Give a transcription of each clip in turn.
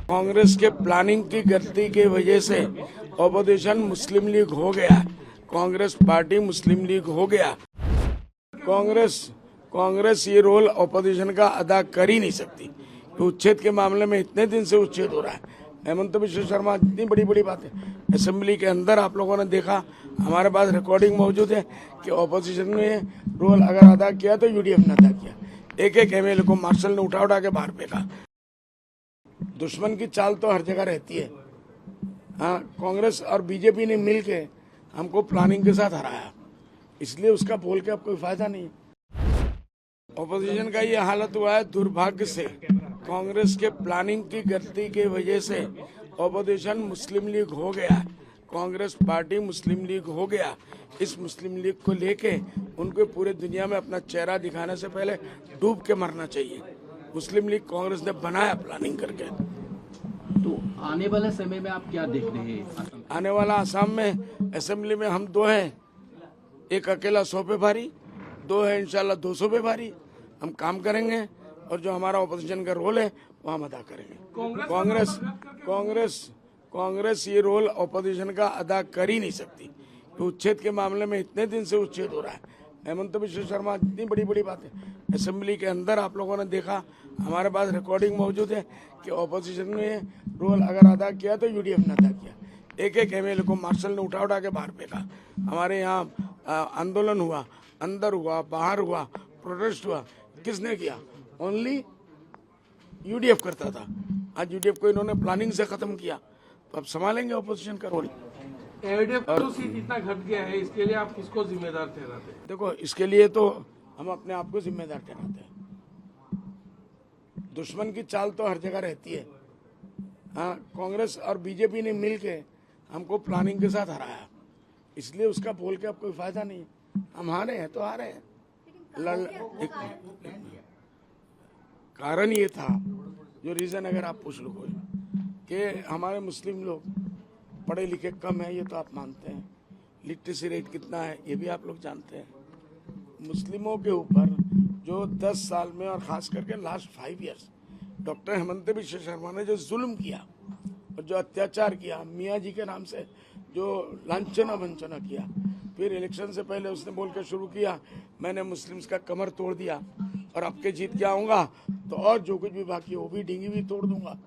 कांग्रेस के प्लानिंग की गलती की वजह से ऑपोजिशन मुस्लिम लीग हो गया। कांग्रेस पार्टी मुस्लिम लीग हो गया। कांग्रेस ये रोल ऑपोजिशन का अदा कर ही नहीं सकती। तो उच्छेद के मामले में इतने दिन से उच्छेद हो रहा है। हेमंत बिश्व शर्मा इतनी बड़ी बड़ी बातें असेंबली के अंदर आप लोगों ने देखा, हमारे पास रिकॉर्डिंग मौजूद है कि ऑपोजिशन ने रोल अगर अदा किया तो यूडीएफ ने अदा किया। एक एक एमएलए को मार्शल ने उठा उठा के बाहर फेंका। दुश्मन की चाल तो हर जगह रहती है। हाँ, कांग्रेस और बीजेपी ने मिलके हमको प्लानिंग के साथ हराया, इसलिए उसका बोल के अब कोई फायदा नहीं। ऑपोजिशन का ये हालत हुआ है दुर्भाग्य से। कांग्रेस के प्लानिंग की गलती की वजह से ऑपोजिशन मुस्लिम लीग हो गया। कांग्रेस पार्टी मुस्लिम लीग हो गया। इस मुस्लिम लीग को लेके उनको पूरे दुनिया में अपना चेहरा दिखाने से पहले डूब के मरना चाहिए। मुस्लिम लीग कांग्रेस ने बनाया प्लानिंग करके। तो आने वाले समय में आप क्या देख रहे हैं? आने वाला आसाम में असेंबली में हम 2 हैं, एक अकेला 100 पे भारी, 2 है इंशाल्लाह 200 पे भारी। हम काम करेंगे और जो हमारा ऑपोजिशन का रोल है वो हम अदा करेंगे। कांग्रेस ये रोल ऑपोजिशन का अदा कर ही नहीं सकती। तो उच्छेद के मामले में इतने दिन से उच्छेद हो रहा है। हेमंत बिश्व शर्मा इतनी बड़ी बड़ी बातें असेंबली के अंदर आप लोगों ने देखा, हमारे पास रिकॉर्डिंग मौजूद है कि ऑपोजिशन ने रोल अगर अदा किया तो यूडीएफ ने अदा किया। एक एक एमएलए को मार्शल ने उठा उठा के बाहर फेंका। हमारे यहाँ आंदोलन हुआ, अंदर हुआ, बाहर हुआ, प्रोटेस्ट हुआ, किसने किया? ओनली यूडीएफ करता था। आज यूडीएफ को इन्होंने प्लानिंग से खत्म किया, तो अब संभालेंगे ऑपोजिशन का रोल। तो सीट इतना घट गया है, इसके लिए आप किसको जिम्मेदार ठहराते हैं? देखो, इसके लिए तो हम अपने आप को जिम्मेदार ठहराते हैं। दुश्मन की चाल तो हर जगह रहती है। हाँ, कांग्रेस और बीजेपी ने मिलके हमको प्लानिंग के साथ हराया, इसलिए उसका बोल के अब कोई फायदा नहीं। हम हारे हैं तो हारे हैं। कारण ये था, जो रीजन अगर आप पूछ लो कोई, कि हमारे मुस्लिम लोग पढ़े लिखे कम है, ये तो आप मानते हैं। लिटरेसी रेट कितना है ये भी आप लोग जानते हैं। मुस्लिमों के ऊपर जो 10 साल में और खास करके last 5 years doctor Hemant Biswa Sharma ने जो जुल्म किया और जो अत्याचार किया, मियाँ जी के नाम से जो लांछना वंचना किया, फिर इलेक्शन से पहले उसने बोल के शुरू किया मैंने मुस्लिम्स का कमर तोड़ दिया और आपके जीत के आऊँगा तो और जो कुछ भी बाकी है वो भी डींगी भी तोड़ दूंगा।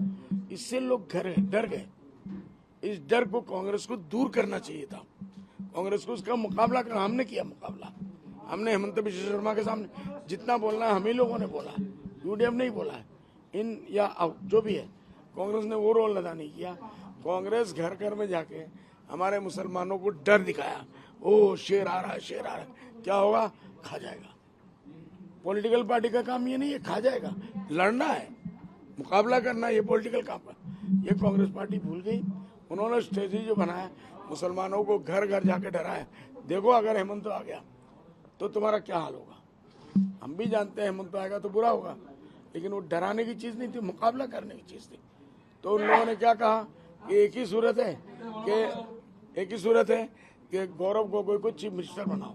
इससे लोग डर गए। इस डर को कांग्रेस को दूर करना चाहिए था। कांग्रेस को उसका मुकाबला करना, हमने किया मुकाबला। हमने हेमंत बिश्व शर्मा के सामने जितना बोलना है हम ही लोगों ने बोला, यूडीएफ नहीं बोला है। इन या आउट जो भी है, कांग्रेस ने वो रोल अदा नहीं किया। कांग्रेस घर घर में जाके हमारे मुसलमानों को डर दिखाया, ओ शेर आ रहा है, शेर आ रहा है। क्या होगा? खा जाएगा। पॉलिटिकल पार्टी का काम ये नहीं है खा जाएगा, लड़ना है, मुकाबला करना है, ये पॉलिटिकल काम है। ये कांग्रेस पार्टी भूल गई। उन्होंने स्ट्रेटजी जो बनाया, मुसलमानों को घर घर जाके डराया। देखो अगर हेमंत आ गया तो तुम्हारा क्या हाल होगा। हम भी जानते हैं हेमंत आएगा तो बुरा होगा, लेकिन वो डराने की चीज नहीं थी, मुकाबला करने की चीज थी। तो उन लोगों ने क्या कहा कि एक ही सूरत है कि गौरव गोगोई को चीफ मिनिस्टर बनाओ।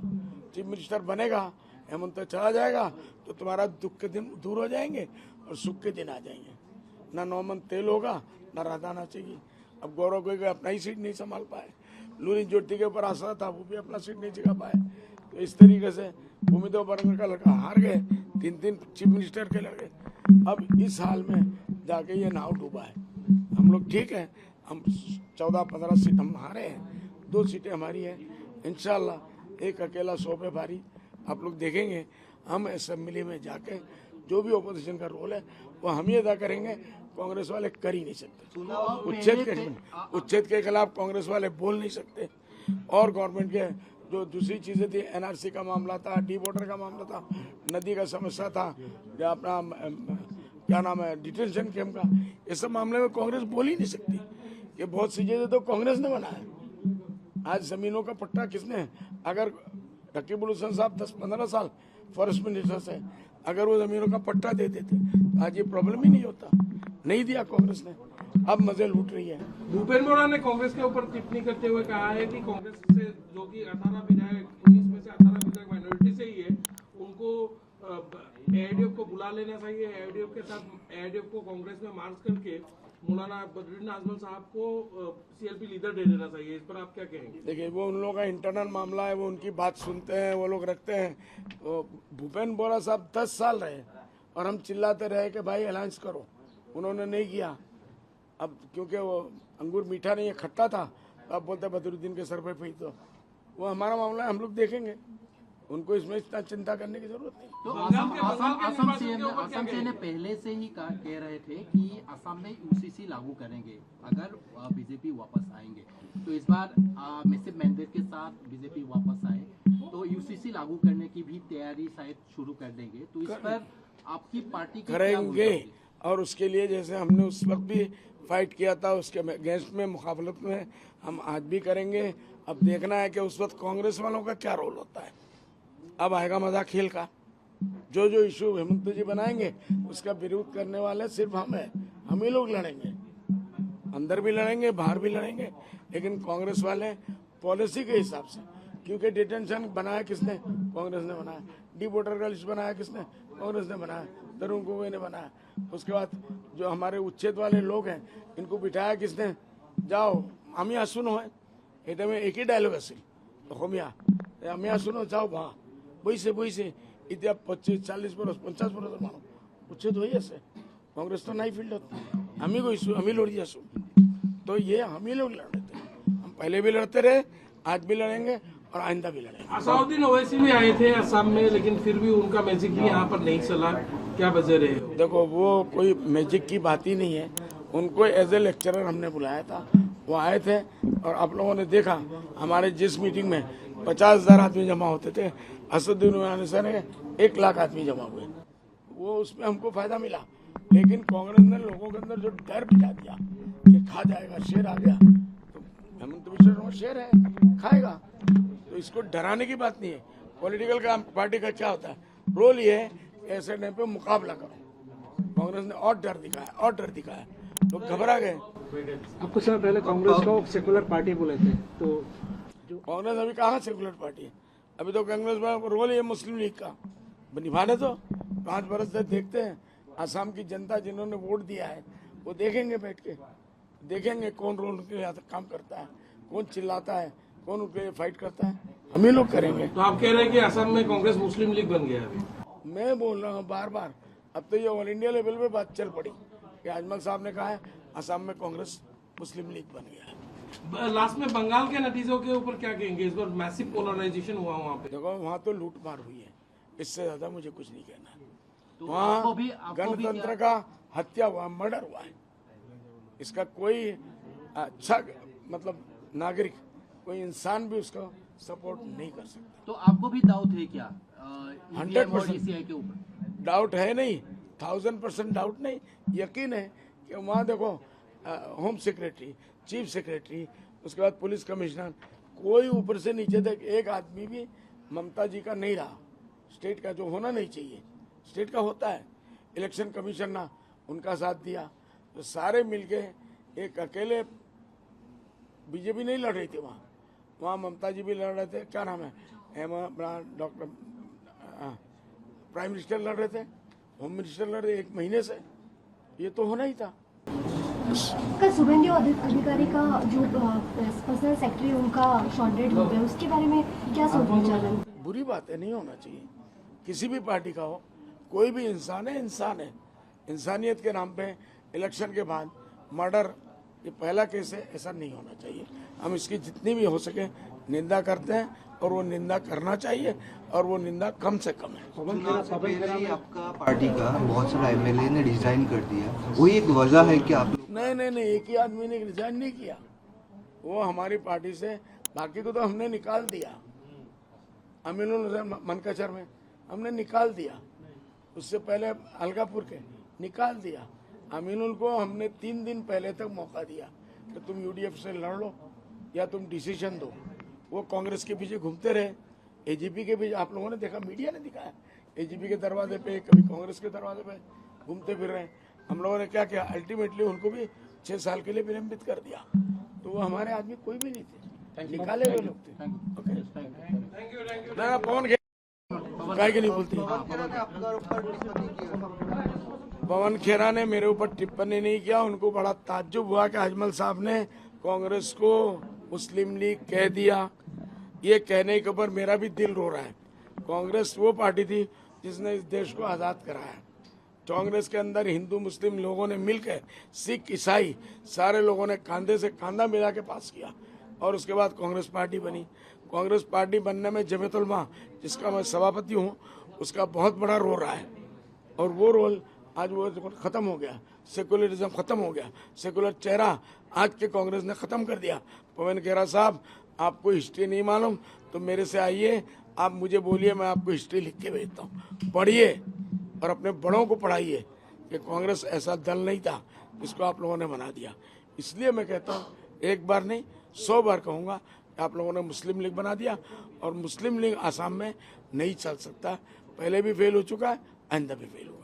चीफ मिनिस्टर बनेगा, हेमंत चला जाएगा तो तुम्हारा दुख के दिन दूर हो जाएंगे और सुख के दिन आ जाएंगे। ना नौमन तेल होगा, ना राधा नाचेगी। अब गौरव गोगोई अपना ही सीट नहीं संभाल पाए, लूरी ज्योति के ऊपर आशा था, वो भी अपना सीट नहीं जगा पाए। तो इस तरीके से भूमिदेव बरंगर का लड़का हार गए, 3 चीफ मिनिस्टर के लड़के। अब इस हाल में जाके ये नाव डूबा है। हम लोग ठीक है, हम 14-15 सीट हम हारे हैं, 2 सीटें हमारी हैं। इंशाल्लाह एक अकेला 100 पे भारी। आप लोग देखेंगे हम असेंबली में जाके जो भी ऑपोजिशन का रोल है वो हम ही अदा करेंगे। कांग्रेस वाले कर ही नहीं सकते। उच्छेद के खिलाफ कांग्रेस वाले बोल नहीं सकते। और गवर्नमेंट के जो दूसरी चीजें थी, एनआरसी का मामला था, डी वोटर का मामला था, नदी का समस्या था, या अपना क्या नाम है डिटेंशन कैंप का, ये सब मामले में कांग्रेस बोल ही नहीं सकती। ये बहुत सी चीजें तो कांग्रेस ने बनाया। आज जमीनों का पट्टा किसने, अगर रकीबुल हुसैन साहब 10-15 साल फॉरेस्ट मिनिस्टर से अगर वो जमीनों का पट्टा दे देते तो आज ये प्रॉब्लम ही नहीं होता। नहीं दिया कांग्रेस ने, अब मजे लूट रही है। भूपेंद्र बोरा ने कांग्रेस के ऊपर टिप्पणी करते हुए कहा है कि कांग्रेस से जो कि 18 विधायक 19 में से 18 विधायक माइनॉरिटी से ही है, उनको एआईडीएफ को बुला लेना चाहिए, एआईडीएफ के साथ एआईडीएफ को कांग्रेस में मार्च करके मौलाना बदरुद्दीन आजमल साहब को सीएलपी लीडर दे देना चाहिए। इस पर आप क्या कहेंगे? देखिए, वो उन लोगों का इंटरनल मामला है, वो उनकी बात सुनते हैं, वो लोग रखते हैं। तो भूपेंद्र बोरा साहब 10 साल रहे और हम चिल्लाते रहे कि भाई अलायंस करो, उन्होंने नहीं किया। अब क्योंकि वो अंगूर मीठा नहीं है, खट्टा था, तो अब बोलते बदरुद्दीन के सर पे फेंक दो। वो हमारा मामला है, हम लोग देखेंगे, उनको इसमें इतना चिंता करने की जरूरत नहीं। तो बंगाल के असम निर्वाचन के ऊपर क्या से ने पहले से ही कह रहे थे कि असम में यूसीसी लागू करेंगे अगर बीजेपी वापस आएंगे। तो इस बार मिसिव मैंडेट के साथ बीजेपी वापस आए तो यूसीसी लागू करने की भी तैयारी शायद शुरू कर देंगे। तो इस पर आपकी पार्टी की क्या करेंगे, भूमिका होगी? और उसके लिए जैसे हमने उस वक्त भी फाइट किया था, उसके अगेंस्ट में, मुकाबलत में, हम आज भी करेंगे। अब देखना है कि उस वक्त कांग्रेस वालों का क्या रोल होता है। अब आएगा मजा खेल का। जो जो इशू हेमंत जी बनाएंगे उसका विरोध करने वाले सिर्फ हम हैं, हम ही लोग लड़ेंगे, अंदर भी लड़ेंगे, बाहर भी लड़ेंगे। लेकिन कांग्रेस वाले पॉलिसी के हिसाब से, क्योंकि डिटेंशन बनाया किसने? कांग्रेस ने बनाया। डी वोटर का लिस्ट बनाया किसने? कांग्रेस ने बनाया। तरुण गोगोई ने बनाया। उसके बाद जो हमारे उच्छेद वाले लोग हैं, इनको बिठाया किसने? जाओ आमिया सुनो है, এটা में एक ही डायलॉग আছিল অসমীয়া, আমিয়া শুনো যাও বা বইছে বইছে এতিয়া 25-40 বছর 50 বছর মানুষ উচ্ছেদ হয়ে আছে। কংগ্রেস তো নাই ফিল্ডত, আমি গৈছো, আমি লড়ি আছো। तो ये हम ही लोग लड़ रहे थे, हम पहले भी लड़ते रहे, आज भी लड़ेंगे और आइंदा भी लड़ेंगे। असाउद्दीन ओवैसी भी आए थे असम में, लेकिन फिर भी उनका मैजिक भी यहाँ पर नहीं चला, क्या वजह रहे? देखो, वो कोई मैजिक की बात ही नहीं है। उनको एज ए लेक्चरर हमने बुलाया था, वो आए थे और आप लोगों ने देखा हमारे जिस मीटिंग में 50,000 आदमी जमा होते थे, असदुद्दीन ओवैसी से 1 लाख आदमी जमा हुए। वो उसमें हमको फायदा मिला। लेकिन कांग्रेस ने लोगों के अंदर जो डर बिठा दिया कि खा जाएगा, शेर आ गया, तो हेमंत बिश्व शर्मा शेर है, खाएगा। तो इसको डराने की बात नहीं है। पॉलिटिकल का पार्टी का क्या होता है, रोल ये है ऐसे टाइम पे मुकाबला करो। कांग्रेस ने और डर दिखाया, और डर दिखाया, लोग घबरा गए। आपको समय पहले कांग्रेस को सेकुलर पार्टी बोले थे, तो जो कांग्रेस अभी कहाँ सेकुलर पार्टी है? अभी तो कांग्रेस में रोल है मुस्लिम लीग का, निभाने तो 5 बरस से देखते हैं। आसाम की जनता जिन्होंने वोट दिया है वो देखेंगे, बैठ के देखेंगे कौन रोल उनके लिए काम करता है, कौन चिल्लाता है, कौन उनके लिए फाइट करता है। हम ही लोग करेंगे। तो आप कह रहे हैं कि असम में कांग्रेस मुस्लिम लीग बन गया अभी? मैं बोल रहा हूँ बार बार, अब तो ये ऑल इंडिया लेवल पे बात चल पड़ी कि आजमल साहब ने कहा है असम में कांग्रेस मुस्लिम लीग बन गया है। लास्ट में बंगाल के नतीजों के ऊपर क्या कहेंगे? इस बार मैसिव पोलराइजेशन हुआ वहाँ पे। देखो, वहाँ तो लूट मार हुई है, इससे ज्यादा मुझे कुछ नहीं कहना है। तो वहाँ आपको भी गणतंत्र का हत्या हुआ, मर्डर हुआ है। इसका कोई अच्छा मतलब नागरिक, कोई इंसान भी उसका सपोर्ट नहीं कर सकता। तो आपको भी डाउट है क्या 100% ECI के ऊपर? डाउट है नहीं, 1000% डाउट नहीं, यकीन है कि वहाँ देखो होम सेक्रेटरी, चीफ सेक्रेटरी, उसके बाद पुलिस कमिश्नर, कोई ऊपर से नीचे तक एक आदमी भी ममता जी का नहीं रहा। स्टेट का जो होना नहीं चाहिए, स्टेट का होता है। इलेक्शन कमीशन ना उनका साथ दिया, तो सारे मिलके एक अकेले बीजेपी नहीं लड़ रही थी वहाँ, वहाँ ममता जी भी लड़ रहे थे, क्या नाम है, डॉक्टर प्राइम मिनिस्टर लड़ रहे थे, होम मिनिस्टर लड़ रहे 1 महीने से। ये तो होना ही था। कल शुभेंदु अधिकारी का जो पर्सनल सेक्रेटरी उनका शॉर्टेड हो गया, उसके बारे में क्या सोचना चाह रहे हैं? बुरी बात है, नहीं होना चाहिए। किसी भी पार्टी का हो, कोई भी इंसान है, इंसान है। इंसानियत के नाम पे इलेक्शन के बाद मर्डर, ये पहला केस है, ऐसा नहीं होना चाहिए। हम इसकी जितनी भी हो सके निंदा करते हैं और वो निंदा करना चाहिए और वो निंदा कम से कम है। आपका पार्टी का बहुत सारा एमएलए ने रिजाइन कर दिया, वही एक वजह है कि आप? नहीं, एक ही आदमी ने रिजाइन नहीं किया, वो हमारी पार्टी से, बाकी को तो हमने निकाल दिया। अमीनुल मनकचर में हमने निकाल दिया, उससे पहले अलगापुर के निकाल दिया। अमीनुल को हमने 3 दिन पहले तक मौका दिया कि तुम यूडीएफ से लड़ लो या तुम डिसीजन दो। वो कांग्रेस के पीछे घूमते रहे, एजीपी के पीछे, आप लोगों ने देखा, मीडिया ने दिखाया, एजीपी के दरवाजे पे, कभी कांग्रेस के दरवाजे पे घूमते फिर रहे। हम लोगों ने क्या किया, अल्टीमेटली उनको भी 6 साल के लिए विलंबित कर दिया। तो वो हमारे आदमी कोई भी नहीं थे, निकाले हुए लोग थे। Okay, thank you. पवन काहे के नहीं बोलती? पवन खेरा ने मेरे ऊपर टिप्पणी नहीं किया। उनको बड़ा ताज्जुब हुआ कि अजमल साहब ने कांग्रेस को मुस्लिम लीग कह दिया। ये कहने के ऊपर मेरा भी दिल रो रहा है। कांग्रेस वो पार्टी थी जिसने इस देश को आज़ाद कराया। कांग्रेस के अंदर हिंदू मुस्लिम लोगों ने मिलकर, सिख ईसाई सारे लोगों ने कंधे से कंधा मिला के पास किया और उसके बाद कांग्रेस पार्टी बनी। कांग्रेस पार्टी बनने में जमीयत उलमा, जिसका मैं सभापति हूँ, उसका बहुत बड़ा रोल रहा है और वो रोल आज वो खत्म हो गया। सेकुलरिज्म खत्म हो गया। सेकुलर चेहरा आज के कांग्रेस ने खत्म कर दिया। पवन खेरा साहब, आपको हिस्ट्री नहीं मालूम तो मेरे से आइए, आप मुझे बोलिए, मैं आपको हिस्ट्री लिख के भेजता हूँ। पढ़िए और अपने बड़ों को पढ़ाइए कि कांग्रेस ऐसा दल नहीं था जिसको आप लोगों ने बना दिया। इसलिए मैं कहता हूँ, एक बार नहीं 100 बार कहूँगा कि आप लोगों ने मुस्लिम लीग बना दिया और मुस्लिम लीग आसाम में नहीं चल सकता। पहले भी फेल हो चुका है, आइंदा भी फेल होगा।